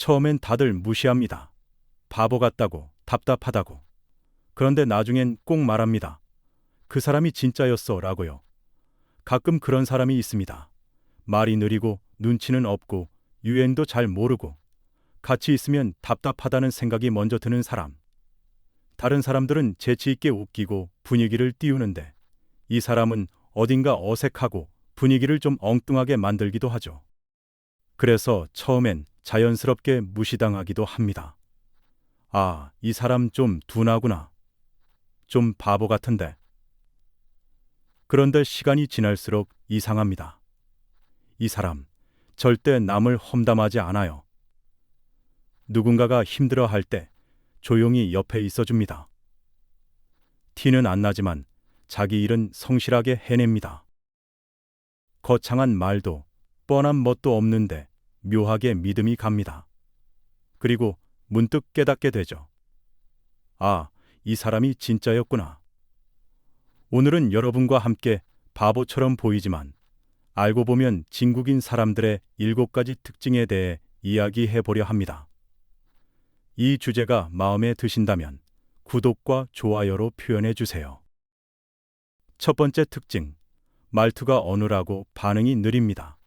처음엔 다들 무시합니다. 바보 같다고, 답답하다고. 그런데 나중엔 꼭 말합니다. 그 사람이 진짜였어 라고요. 가끔 그런 사람이 있습니다. 말이 느리고 눈치는 없고 유행도 잘 모르고 같이 있으면 답답하다는 생각이 먼저 드는 사람. 다른 사람들은 재치 있게 웃기고 분위기를 띄우는데 이 사람은 어딘가 어색하고 분위기를 좀 엉뚱하게 만들기도 하죠. 그래서 처음엔 자연스럽게 무시당하기도 합니다. 아, 이 사람 좀 둔하구나. 좀 바보 같은데. 그런데 시간이 지날수록 이상합니다. 이 사람 절대 남을 험담하지 않아요. 누군가가 힘들어할 때 조용히 옆에 있어줍니다. 티는 안 나지만 자기 일은 성실하게 해냅니다. 거창한 말도 뻔한 멋도 없는데 묘하게 믿음이 갑니다. 그리고 문득 깨닫게 되죠. 아, 이 사람이 진짜였구나. 오늘은 여러분과 함께 바보처럼 보이지만 알고 보면 진국인 사람들의 7가지 특징에 대해 이야기해 보려 합니다. 이 주제가 마음에 드신다면 구독과 좋아요로 표현해 주세요. 첫 번째 특징, 말투가 어눌하고 반응이 느립니다.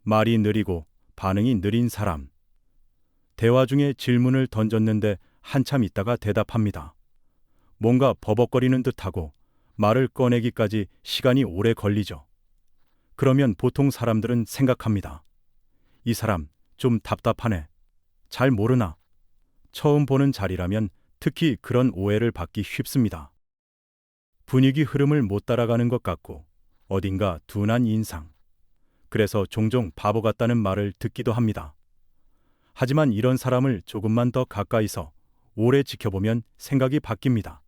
말이 느리고 반응이 느린 사람. 대화 중에 질문을 던졌는데 한참 있다가 대답합니다. 뭔가 버벅거리는 듯하고 말을 꺼내기까지 시간이 오래 걸리죠. 그러면 보통 사람들은 생각합니다. 이 사람 좀 답답하네. 잘 모르나? 처음 보는 자리라면 특히 그런 오해를 받기 쉽습니다. 분위기 흐름을 못 따라가는 것 같고 어딘가 둔한 인상. 그래서 종종 바보 같다는 말을 듣기도 합니다. 하지만 이런 사람을 조금만 더 가까이서 오래 지켜보면 생각이 바뀝니다.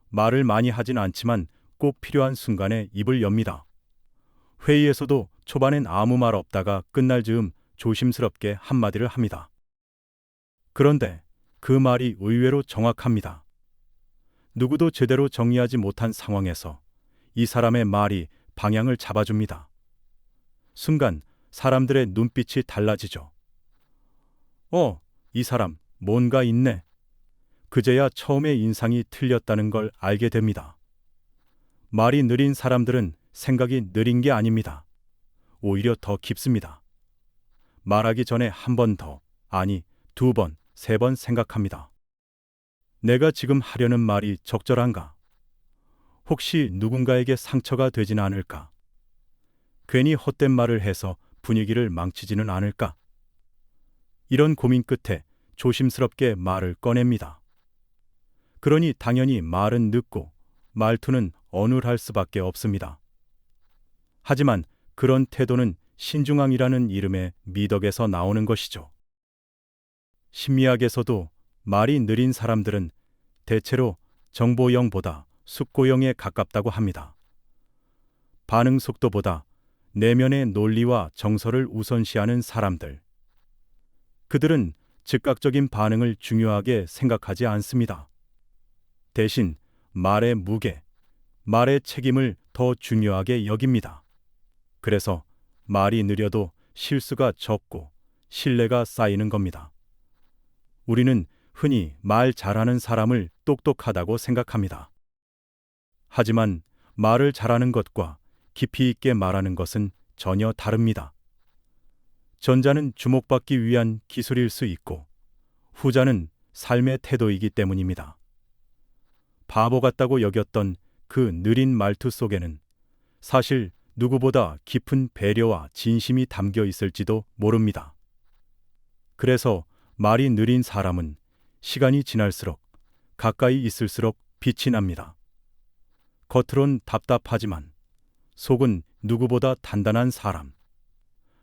말을 많이 하진 않지만 꼭 필요한 순간에 입을 엽니다. 회의에서도 초반엔 아무 말 없다가 끝날 즈음 조심스럽게 한마디를 합니다. 그런데 그 말이 의외로 정확합니다. 누구도 제대로 정리하지 못한 상황에서 이 사람의 말이 방향을 잡아줍니다. 순간 사람들의 눈빛이 달라지죠. 이 사람 뭔가 있네. 그제야 처음의 인상이 틀렸다는 걸 알게 됩니다. 말이 느린 사람들은 생각이 느린 게 아닙니다. 오히려 더 깊습니다. 말하기 전에 한 번 더, 아니 2번, 3번 생각합니다. 내가 지금 하려는 말이 적절한가? 혹시 누군가에게 상처가 되진 않을까? 괜히 헛된 말을 해서 분위기를 망치지는 않을까? 이런 고민 끝에 조심스럽게 말을 꺼냅니다. 그러니 당연히 말은 늦고 말투는 어눌할 수밖에 없습니다. 하지만 그런 태도는 신중함이라는 이름의 미덕에서 나오는 것이죠. 심리학에서도 말이 느린 사람들은 대체로 정보형보다 숙고형에 가깝다고 합니다. 반응 속도보다 내면의 논리와 정서를 우선시하는 사람들. 그들은 즉각적인 반응을 중요하게 생각하지 않습니다. 대신 말의 무게, 말의 책임을 더 중요하게 여깁니다. 그래서 말이 느려도 실수가 적고 신뢰가 쌓이는 겁니다. 우리는 흔히 말 잘하는 사람을 똑똑하다고 생각합니다. 하지만 말을 잘하는 것과 깊이 있게 말하는 것은 전혀 다릅니다. 전자는 주목받기 위한 기술일 수 있고 후자는 삶의 태도이기 때문입니다. 바보 같다고 여겼던 그 느린 말투 속에는 사실 누구보다 깊은 배려와 진심이 담겨 있을지도 모릅니다. 그래서 말이 느린 사람은 시간이 지날수록 가까이 있을수록 빛이 납니다. 겉으론 답답하지만 속은 누구보다 단단한 사람.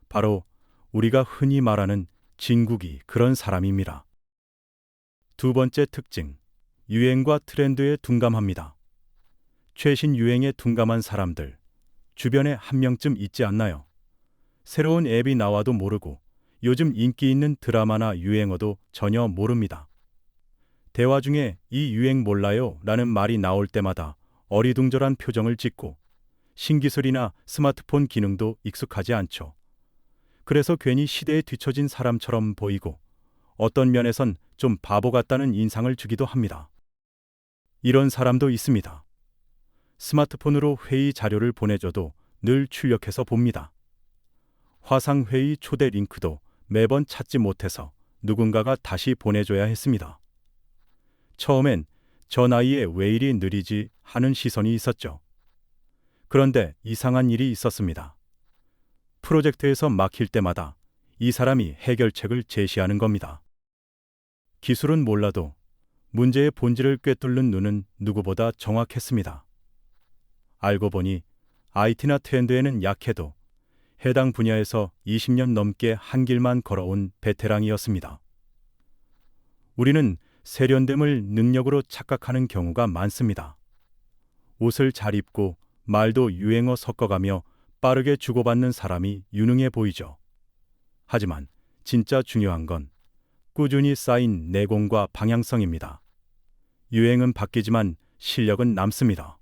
바로 우리가 흔히 말하는 진국이 그런 사람입니다. 2번째 특징, 유행과 트렌드에 둔감합니다. 최신 유행에 둔감한 사람들, 주변에 한 명쯤 있지 않나요? 새로운 앱이 나와도 모르고 요즘 인기 있는 드라마나 유행어도 전혀 모릅니다. 대화 중에 이 유행 몰라요 라는 말이 나올 때마다 어리둥절한 표정을 짓고 신기술이나 스마트폰 기능도 익숙하지 않죠. 그래서 괜히 시대에 뒤처진 사람처럼 보이고 어떤 면에선 좀 바보 같다는 인상을 주기도 합니다. 이런 사람도 있습니다. 스마트폰으로 회의 자료를 보내줘도 늘 출력해서 봅니다. 화상회의 초대 링크도 매번 찾지 못해서 누군가가 다시 보내줘야 했습니다. 처음엔 저 나이에 왜 이리 느리지 하는 시선이 있었죠. 그런데 이상한 일이 있었습니다. 프로젝트에서 막힐 때마다 이 사람이 해결책을 제시하는 겁니다. 기술은 몰라도 문제의 본질을 꿰뚫는 눈은 누구보다 정확했습니다. 알고 보니 IT나 트렌드에는 약해도 해당 분야에서 20년 넘게 한 길만 걸어온 베테랑이었습니다. 우리는 세련됨을 능력으로 착각하는 경우가 많습니다. 옷을 잘 입고 말도 유행어 섞어가며 빠르게 주고받는 사람이 유능해 보이죠. 하지만 진짜 중요한 건 꾸준히 쌓인 내공과 방향성입니다. 유행은 바뀌지만 실력은 남습니다.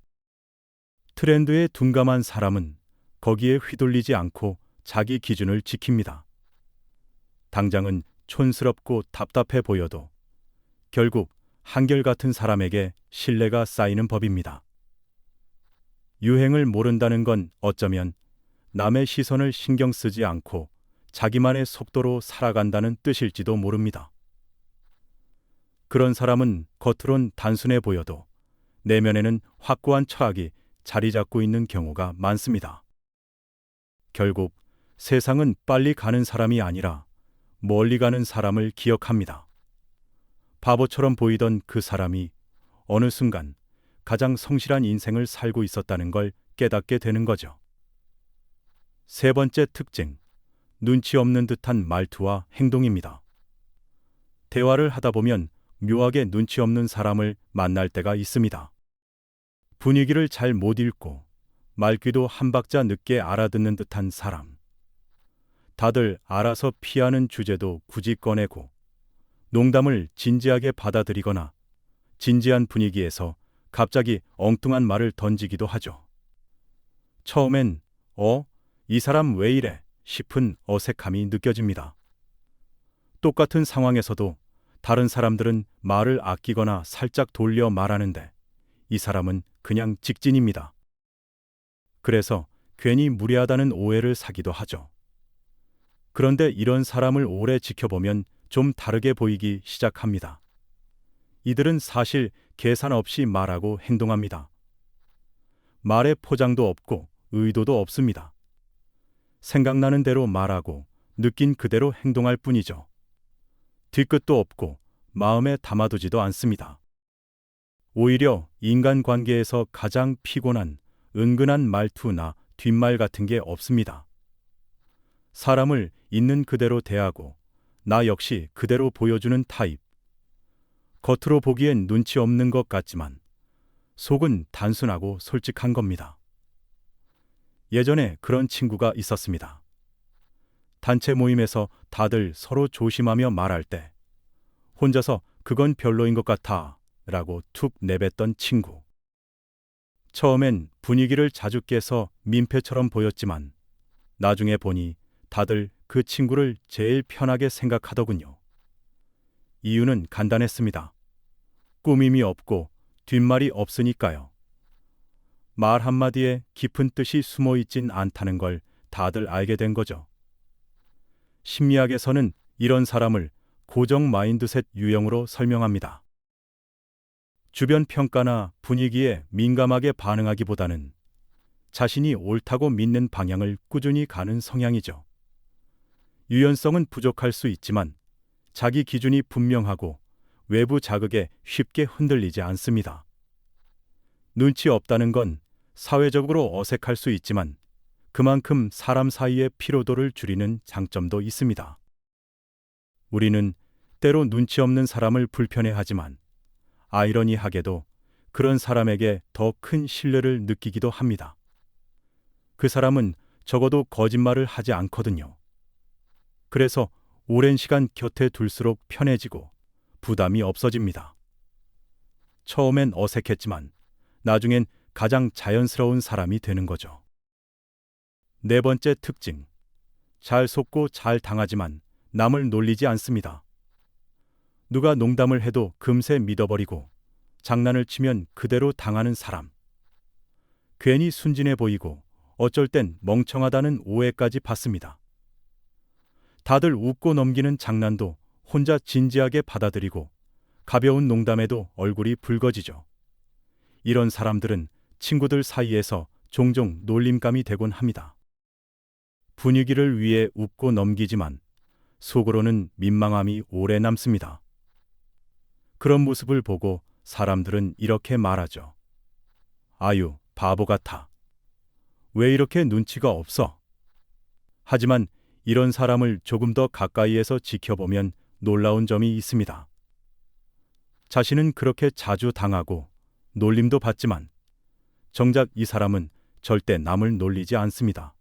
트렌드에 둔감한 사람은 거기에 휘둘리지 않고 자기 기준을 지킵니다. 당장은 촌스럽고 답답해 보여도 결국 한결같은 사람에게 신뢰가 쌓이는 법입니다. 유행을 모른다는 건 어쩌면 남의 시선을 신경 쓰지 않고 자기만의 속도로 살아간다는 뜻일지도 모릅니다. 그런 사람은 겉으론 단순해 보여도 내면에는 확고한 철학이 자리 잡고 있는 경우가 많습니다. 결국 세상은 빨리 가는 사람이 아니라 멀리 가는 사람을 기억합니다. 바보처럼 보이던 그 사람이 어느 순간 가장 성실한 인생을 살고 있었다는 걸 깨닫게 되는 거죠. 세 번째 특징, 눈치 없는 듯한 말투와 행동입니다. 대화를 하다 보면 묘하게 눈치 없는 사람을 만날 때가 있습니다. 분위기를 잘 못 읽고 말귀도 한 박자 늦게 알아듣는 듯한 사람. 다들 알아서 피하는 주제도 굳이 꺼내고 농담을 진지하게 받아들이거나 진지한 분위기에서 갑자기 엉뚱한 말을 던지기도 하죠. 처음엔 이 사람 왜 이래 싶은 어색함이 느껴집니다. 똑같은 상황에서도 다른 사람들은 말을 아끼거나 살짝 돌려 말하는데 이 사람은 그냥 직진입니다. 그래서 괜히 무례하다는 오해를 사기도 하죠. 그런데 이런 사람을 오래 지켜보면 좀 다르게 보이기 시작합니다. 이들은 사실 계산 없이 말하고 행동합니다. 말에 포장도 없고 의도도 없습니다. 생각나는 대로 말하고 느낀 그대로 행동할 뿐이죠. 뒤끝도 없고 마음에 담아두지도 않습니다. 오히려 인간관계에서 가장 피곤한 은근한 말투나 뒷말 같은 게 없습니다. 사람을 있는 그대로 대하고 나 역시 그대로 보여주는 타입. 겉으로 보기엔 눈치 없는 것 같지만 속은 단순하고 솔직한 겁니다. 예전에 그런 친구가 있었습니다. 단체 모임에서 다들 서로 조심하며 말할 때 혼자서 그건 별로인 것 같아 라고 툭 내뱉던 친구. 처음엔 분위기를 자주 깨서 민폐처럼 보였지만 나중에 보니 다들 그 친구를 제일 편하게 생각하더군요. 이유는 간단했습니다. 꾸밈이 없고 뒷말이 없으니까요. 말 한마디에 깊은 뜻이 숨어 있진 않다는 걸 다들 알게 된 거죠. 심리학에서는 이런 사람을 고정 마인드셋 유형으로 설명합니다. 주변 평가나 분위기에 민감하게 반응하기보다는 자신이 옳다고 믿는 방향을 꾸준히 가는 성향이죠. 유연성은 부족할 수 있지만 자기 기준이 분명하고 외부 자극에 쉽게 흔들리지 않습니다. 눈치 없다는 건 사회적으로 어색할 수 있지만 그만큼 사람 사이의 피로도를 줄이는 장점도 있습니다. 우리는 때로 눈치 없는 사람을 불편해하지만 아이러니하게도 그런 사람에게 더 큰 신뢰를 느끼기도 합니다. 그 사람은 적어도 거짓말을 하지 않거든요. 그래서 오랜 시간 곁에 둘수록 편해지고 부담이 없어집니다. 처음엔 어색했지만 나중엔 가장 자연스러운 사람이 되는 거죠. 네 번째 특징, 잘 속고 잘 당하지만 남을 놀리지 않습니다. 누가 농담을 해도 금세 믿어버리고 장난을 치면 그대로 당하는 사람. 괜히 순진해 보이고 어쩔 땐 멍청하다는 오해까지 받습니다. 다들 웃고 넘기는 장난도 혼자 진지하게 받아들이고 가벼운 농담에도 얼굴이 붉어지죠. 이런 사람들은 친구들 사이에서 종종 놀림감이 되곤 합니다. 분위기를 위해 웃고 넘기지만 속으로는 민망함이 오래 남습니다. 그런 모습을 보고 사람들은 이렇게 말하죠. 아유, 바보 같아. 왜 이렇게 눈치가 없어? 하지만 이런 사람을 조금 더 가까이에서 지켜보면 놀라운 점이 있습니다. 자신은 그렇게 자주 당하고 놀림도 받지만 정작 이 사람은 절대 남을 놀리지 않습니다.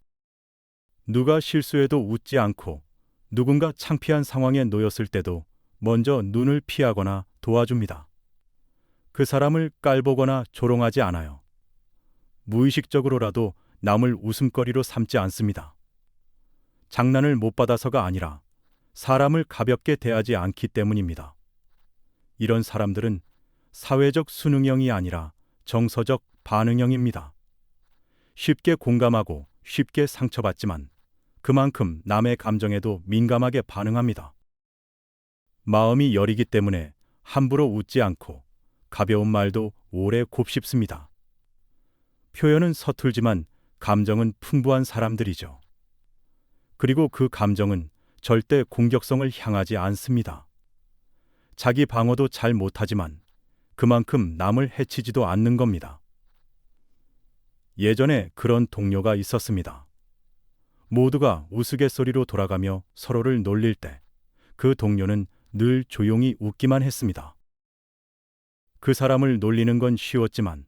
누가 실수해도 웃지 않고 누군가 창피한 상황에 놓였을 때도 먼저 눈을 피하거나 도와줍니다. 그 사람을 깔보거나 조롱하지 않아요. 무의식적으로라도 남을 웃음거리로 삼지 않습니다. 장난을 못 받아서가 아니라 사람을 가볍게 대하지 않기 때문입니다. 이런 사람들은 사회적 수능형이 아니라 정서적 반응형입니다. 쉽게 공감하고 쉽게 상처받지만 그만큼 남의 감정에도 민감하게 반응합니다. 마음이 여리기 때문에 함부로 웃지 않고 가벼운 말도 오래 곱씹습니다. 표현은 서툴지만 감정은 풍부한 사람들이죠. 그리고 그 감정은 절대 공격성을 향하지 않습니다. 자기 방어도 잘 못하지만 그만큼 남을 해치지도 않는 겁니다. 예전에 그런 동료가 있었습니다. 모두가 우스갯소리로 돌아가며 서로를 놀릴 때 그 동료는 늘 조용히 웃기만 했습니다. 그 사람을 놀리는 건 쉬웠지만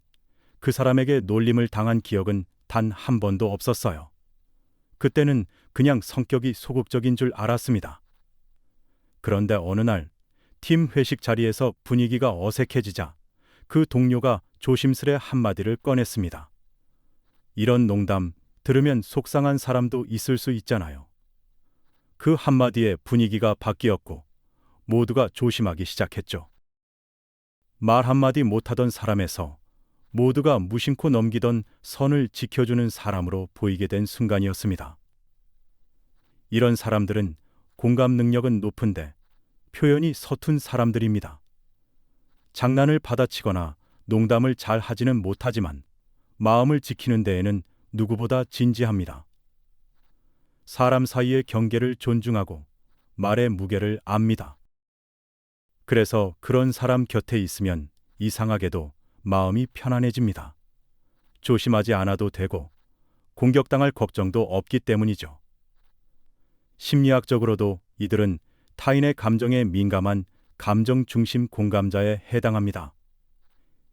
그 사람에게 놀림을 당한 기억은 단 한 번도 없었어요. 그때는 그냥 성격이 소극적인 줄 알았습니다. 그런데 어느 날 팀 회식 자리에서 분위기가 어색해지자 그 동료가 조심스레 한마디를 꺼냈습니다. 이런 농담 들으면 속상한 사람도 있을 수 있잖아요. 그 한마디에 분위기가 바뀌었고 모두가 조심하기 시작했죠. 말 한마디 못하던 사람에서 모두가 무심코 넘기던 선을 지켜주는 사람으로 보이게 된 순간이었습니다. 이런 사람들은 공감 능력은 높은데 표현이 서툰 사람들입니다. 장난을 받아치거나 농담을 잘 하지는 못하지만 마음을 지키는 데에는 누구보다 진지합니다. 사람 사이의 경계를 존중하고 말의 무게를 압니다. 그래서 그런 사람 곁에 있으면 이상하게도 마음이 편안해집니다. 조심하지 않아도 되고 공격당할 걱정도 없기 때문이죠. 심리학적으로도 이들은 타인의 감정에 민감한 감정 중심 공감자에 해당합니다.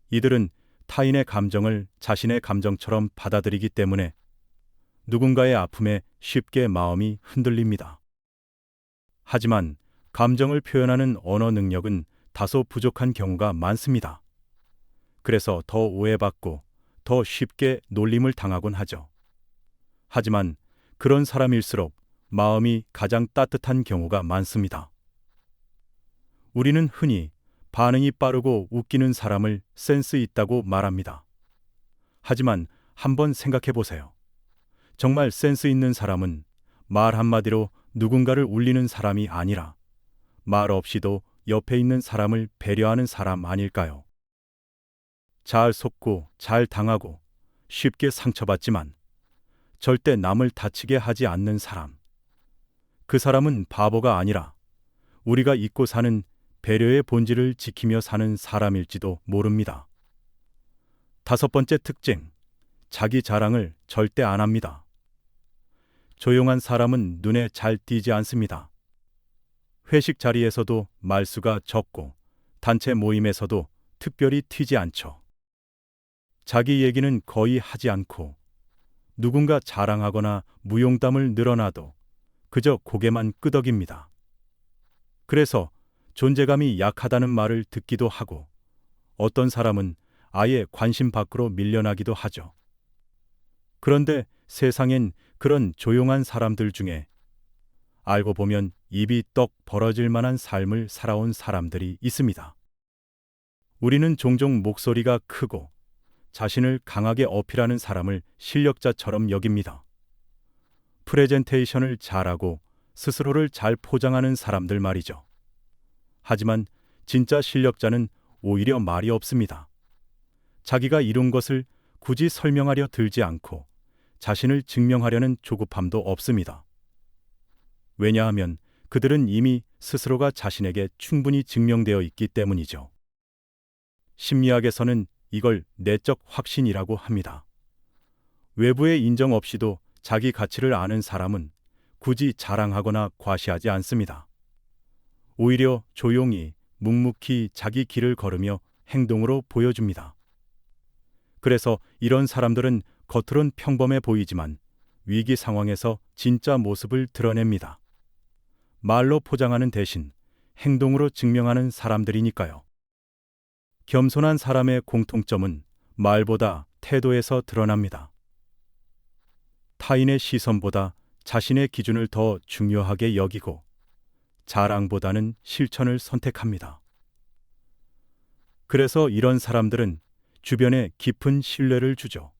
이들은 타인의 감정을 자신의 감정처럼 받아들이기 때문에 누군가의 아픔에 쉽게 마음이 흔들립니다. 하지만 감정을 표현하는 언어 능력은 다소 부족한 경우가 많습니다. 그래서 더 오해받고 더 쉽게 놀림을 당하곤 하죠. 하지만 그런 사람일수록 마음이 가장 따뜻한 경우가 많습니다. 우리는 흔히 반응이 빠르고 웃기는 사람을 센스 있다고 말합니다. 하지만 한번 생각해 보세요. 정말 센스 있는 사람은 말 한마디로 누군가를 울리는 사람이 아니라 말 없이도 옆에 있는 사람을 배려하는 사람 아닐까요? 잘 속고 잘 당하고 쉽게 상처받지만 절대 남을 다치게 하지 않는 사람. 그 사람은 바보가 아니라 우리가 잊고 사는 배려의 본질을 지키며 사는 사람일지도 모릅니다. 다섯 번째 특징, 자기 자랑을 절대 안 합니다. 조용한 사람은 눈에 잘 띄지 않습니다. 회식 자리에서도 말수가 적고 단체 모임에서도 특별히 튀지 않죠. 자기 얘기는 거의 하지 않고 누군가 자랑하거나 무용담을 늘어놔도 그저 고개만 끄덕입니다. 그래서 존재감이 약하다는 말을 듣기도 하고 어떤 사람은 아예 관심 밖으로 밀려나기도 하죠. 그런데 세상엔 그런 조용한 사람들 중에 알고 보면 입이 떡 벌어질 만한 삶을 살아온 사람들이 있습니다. 우리는 종종 목소리가 크고 자신을 강하게 어필하는 사람을 실력자처럼 여깁니다. 프레젠테이션을 잘하고 스스로를 잘 포장하는 사람들 말이죠. 하지만 진짜 실력자는 오히려 말이 없습니다. 자기가 이룬 것을 굳이 설명하려 들지 않고 자신을 증명하려는 조급함도 없습니다. 왜냐하면 그들은 이미 스스로가 자신에게 충분히 증명되어 있기 때문이죠. 심리학에서는 이걸 내적 확신이라고 합니다. 외부의 인정 없이도 자기 가치를 아는 사람은 굳이 자랑하거나 과시하지 않습니다. 오히려 조용히 묵묵히 자기 길을 걸으며 행동으로 보여줍니다. 그래서 이런 사람들은 겉으론 평범해 보이지만 위기 상황에서 진짜 모습을 드러냅니다. 말로 포장하는 대신 행동으로 증명하는 사람들이니까요. 겸손한 사람의 공통점은 말보다 태도에서 드러납니다. 타인의 시선보다 자신의 기준을 더 중요하게 여기고 자랑보다는 실천을 선택합니다. 그래서 이런 사람들은 주변에 깊은 신뢰를 주죠.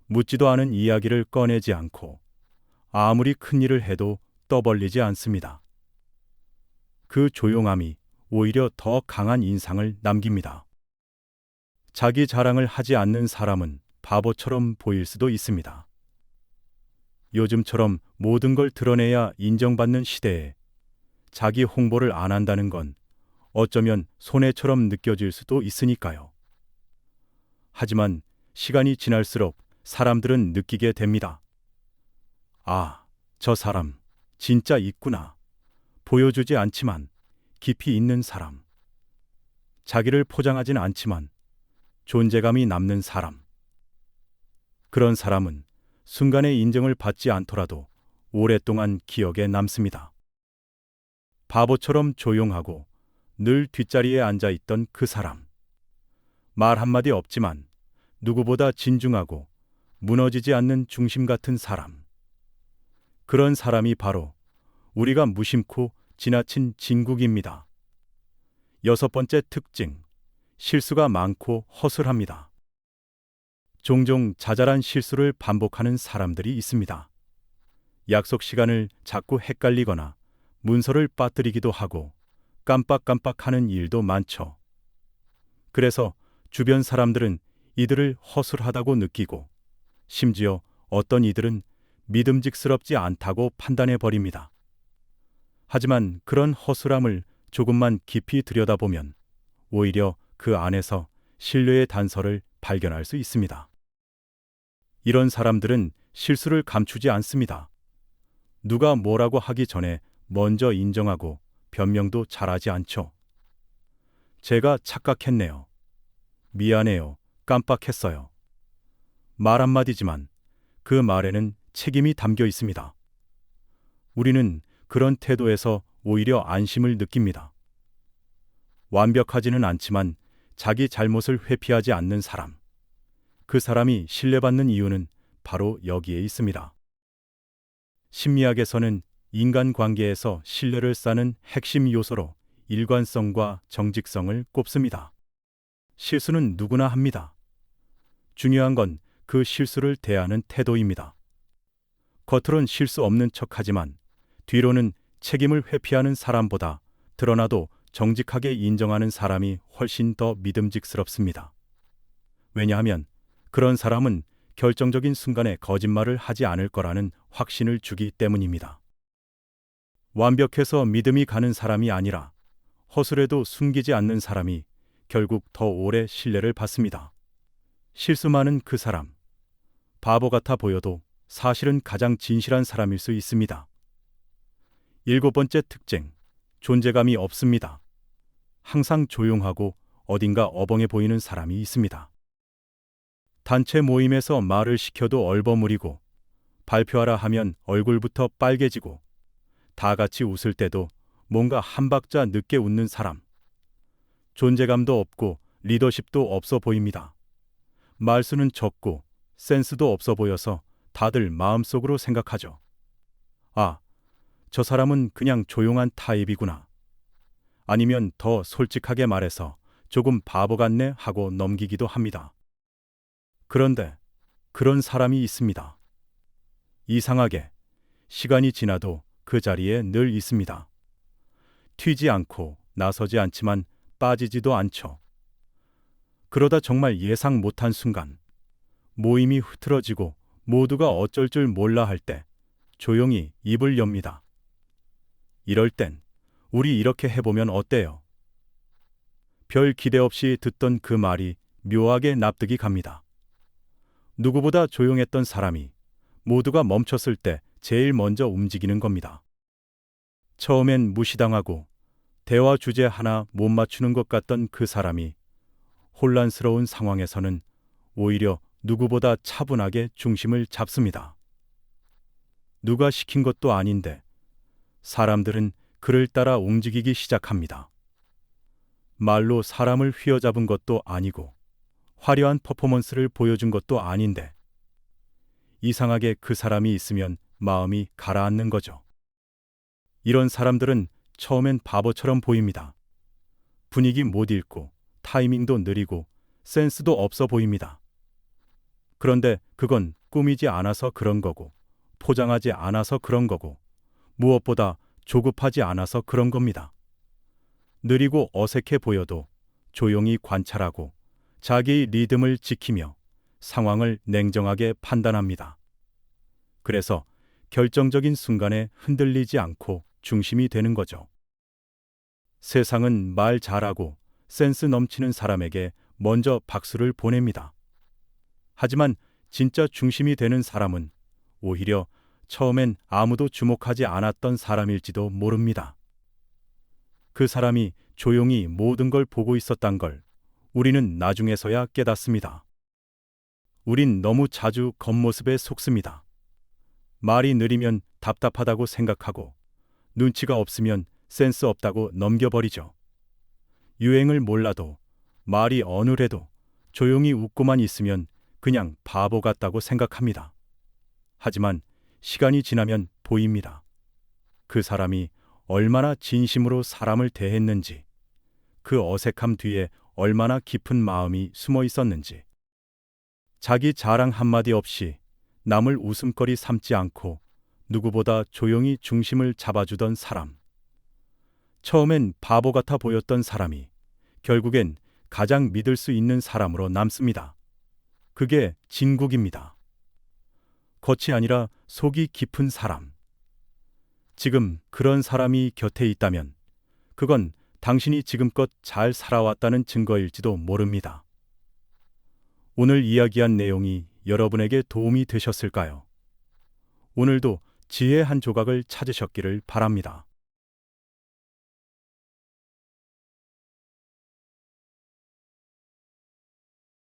묻지도 않은 이야기를 꺼내지 않고 아무리 큰 일을 해도 떠벌리지 않습니다. 그 조용함이 오히려 더 강한 인상을 남깁니다. 자기 자랑을 하지 않는 사람은 바보처럼 보일 수도 있습니다. 요즘처럼 모든 걸 드러내야 인정받는 시대에 자기 홍보를 안 한다는 건 어쩌면 손해처럼 느껴질 수도 있으니까요. 하지만 시간이 지날수록 사람들은 느끼게 됩니다. 아, 저 사람 진짜 있구나. 보여주지 않지만 깊이 있는 사람. 자기를 포장하진 않지만 존재감이 남는 사람. 그런 사람은 순간의 인정을 받지 않더라도 오랫동안 기억에 남습니다. 바보처럼 조용하고 늘 뒷자리에 앉아 있던 그 사람. 말 한마디 없지만 누구보다 진중하고 무너지지 않는 중심 같은 사람. 그런 사람이 바로 우리가 무심코 지나친 진국입니다. 여섯 번째 특징, 실수가 많고 허술합니다. 종종 자잘한 실수를 반복하는 사람들이 있습니다. 약속 시간을 자꾸 헷갈리거나 문서를 빠뜨리기도 하고 깜빡깜빡하는 일도 많죠. 그래서 주변 사람들은 이들을 허술하다고 느끼고 심지어 어떤 이들은 믿음직스럽지 않다고 판단해 버립니다. 하지만 그런 허술함을 조금만 깊이 들여다보면 오히려 그 안에서 신뢰의 단서를 발견할 수 있습니다. 이런 사람들은 실수를 감추지 않습니다. 누가 뭐라고 하기 전에 먼저 인정하고 변명도 잘하지 않죠. 제가 착각했네요. 미안해요. 깜빡했어요. 말 한마디지만 그 말에는 책임이 담겨 있습니다. 우리는 그런 태도에서 오히려 안심을 느낍니다. 완벽하지는 않지만 자기 잘못을 회피하지 않는 사람. 그 사람이 신뢰받는 이유는 바로 여기에 있습니다. 심리학에서는 인간관계에서 신뢰를 쌓는 핵심 요소로 일관성과 정직성을 꼽습니다. 실수는 누구나 합니다. 중요한 건 그 실수를 대하는 태도입니다. 겉으론 실수 없는 척하지만 뒤로는 책임을 회피하는 사람보다 드러나도 정직하게 인정하는 사람이 훨씬 더 믿음직스럽습니다. 왜냐하면 그런 사람은 결정적인 순간에 거짓말을 하지 않을 거라는 확신을 주기 때문입니다. 완벽해서 믿음이 가는 사람이 아니라 허술해도 숨기지 않는 사람이 결국 더 오래 신뢰를 받습니다. 실수 많은 그 사람, 바보 같아 보여도 사실은 가장 진실한 사람일 수 있습니다. 일곱 번째 특징, 존재감이 없습니다. 항상 조용하고 어딘가 어벙해 보이는 사람이 있습니다. 단체 모임에서 말을 시켜도 얼버무리고 발표하라 하면 얼굴부터 빨개지고 다 같이 웃을 때도 뭔가 한 박자 늦게 웃는 사람. 존재감도 없고 리더십도 없어 보입니다. 말수는 적고 센스도 없어 보여서 다들 마음속으로 생각하죠. 아, 저 사람은 그냥 조용한 타입이구나. 아니면 더 솔직하게 말해서 조금 바보 같네 하고 넘기기도 합니다. 그런데 그런 사람이 있습니다. 이상하게 시간이 지나도 그 자리에 늘 있습니다. 튀지 않고 나서지 않지만 빠지지도 않죠. 그러다 정말 예상 못한 순간, 모임이 흐트러지고 모두가 어쩔 줄 몰라 할 때 조용히 입을 엽니다. 이럴 땐 우리 이렇게 해보면 어때요? 별 기대 없이 듣던 그 말이 묘하게 납득이 갑니다. 누구보다 조용했던 사람이 모두가 멈췄을 때 제일 먼저 움직이는 겁니다. 처음엔 무시당하고 대화 주제 하나 못 맞추는 것 같던 그 사람이 혼란스러운 상황에서는 오히려 누구보다 차분하게 중심을 잡습니다. 누가 시킨 것도 아닌데 사람들은 그를 따라 움직이기 시작합니다. 말로 사람을 휘어잡은 것도 아니고 화려한 퍼포먼스를 보여준 것도 아닌데 이상하게 그 사람이 있으면 마음이 가라앉는 거죠. 이런 사람들은 처음엔 바보처럼 보입니다. 분위기 못 읽고 타이밍도 느리고 센스도 없어 보입니다. 그런데 그건 꾸미지 않아서 그런 거고 포장하지 않아서 그런 거고 무엇보다 조급하지 않아서 그런 겁니다. 느리고 어색해 보여도 조용히 관찰하고 자기의 리듬을 지키며 상황을 냉정하게 판단합니다. 그래서 결정적인 순간에 흔들리지 않고 중심이 되는 거죠. 세상은 말 잘하고 센스 넘치는 사람에게 먼저 박수를 보냅니다. 하지만 진짜 중심이 되는 사람은 오히려 처음엔 아무도 주목하지 않았던 사람일지도 모릅니다. 그 사람이 조용히 모든 걸 보고 있었단 걸 우리는 나중에서야 깨닫습니다. 우린 너무 자주 겉모습에 속습니다. 말이 느리면 답답하다고 생각하고 눈치가 없으면 센스 없다고 넘겨버리죠. 유행을 몰라도 말이 어눌해도 조용히 웃고만 있으면 그냥 바보 같다고 생각합니다. 하지만 시간이 지나면 보입니다. 그 사람이 얼마나 진심으로 사람을 대했는지, 그 어색함 뒤에 얼마나 깊은 마음이 숨어 있었는지. 자기 자랑 한마디 없이 남을 웃음거리 삼지 않고 누구보다 조용히 중심을 잡아주던 사람. 처음엔 바보 같아 보였던 사람이 결국엔 가장 믿을 수 있는 사람으로 남습니다. 그게 진국입니다. 겉이 아니라 속이 깊은 사람. 지금 그런 사람이 곁에 있다면 그건 당신이 지금껏 잘 살아왔다는 증거일지도 모릅니다. 오늘 이야기한 내용이 여러분에게 도움이 되셨을까요? 오늘도 지혜 한 조각을 찾으셨기를 바랍니다.